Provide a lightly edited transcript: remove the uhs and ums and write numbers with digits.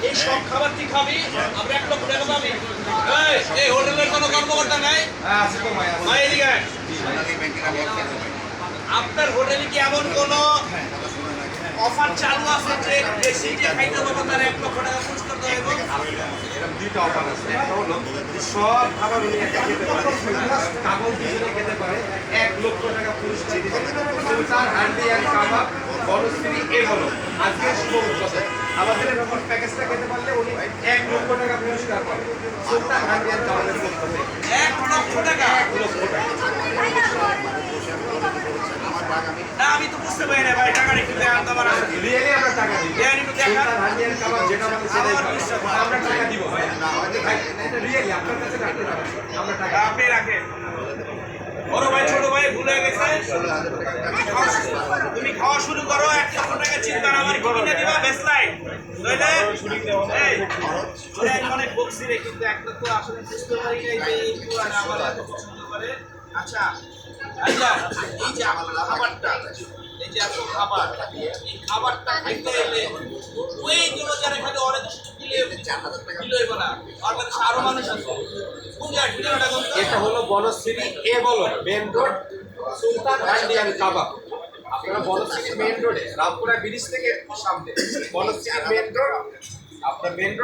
এই সব খাবার তুই খাবি, আমরা 1 লক্ষ টাকা পাবি। এই হোটেলের কোনো কর্মকর্তা নাই? আছে তো ভাই, ভাই এদিকে আয়। আপনার হোটেলে কি এমন কোনো অফার চালু আছে যে বেশি যে খাইতে পারবো তার 1 লক্ষ টাকা পুরস্কার দেওয়া হবে? এরকম দুইটা অফার আছে। একটা হলো সব খাবার উনি একা খেতে পারে, কাবাব দুজনে খেতে পারে, 1 লক্ষ টাকা পুরস্কার দিবে। সুলতান হান্ডি অ্যান্ড কাবাব বনশ্রী এ হলো আজকে শুভ উদ্বোধন। আমাদের এরকম প্যাকেজটা খেতে পারলে উনি 1 লক্ষ টাকা পুরস্কার পাবে সুলতান হান্ডি অ্যান্ড কাবাবের পক্ষ থেকে। 1 লক্ষ টাকা? 1 লক্ষ টাকা। না আমি তো বুঝতে পারি না ভাই, টাকাটা একটু দেন আমার আছে। রিয়েলি আমরা টাকা দিই। দেন একটু দেখান। সুলতান হান্ডি অ্যান্ড কাবাব যেটা বলে সেটাই খাবে। আমরা টাকা দিব ভাই। ভাই এটা রিয়েলি আপনার কাছে রাখতে হবে। আমরা টাকা আপনি রাখেন। বড় ভাই ছোট ভাই ভুলে গেছে, তুমি খাওয়া শুরু করো। 1 লক্ষ টাকা চিন্তা না, আমার কি কিনে দিবা বেসলাইন নইলে এই ওরে অনেক বকছি রে, কিন্তু একটা তো আসলে বুঝতে পারি নাই যে এই পুরান আমার এত পছন্দ করে। আচ্ছা আচ্ছা, এই যে আমার খাবারটা, এই যে এত খাবার, এই খাবারটা খাইতে এলে ওইগুলো যারা খালি অনেক কিলো না, বাংলাদেশে আরো মানুষ আছে কোন জায়গায় ঠিকানাটা কোন? এটা হলো বনশ্রী এ বলো main road Sultan Handi and Kabab. আপনারা বনশ্রী মেন রোডে রামপুরা ব্রিজ থেকে একটু সামনে বনশ্রী মেন রোড, আপনার মেন রোড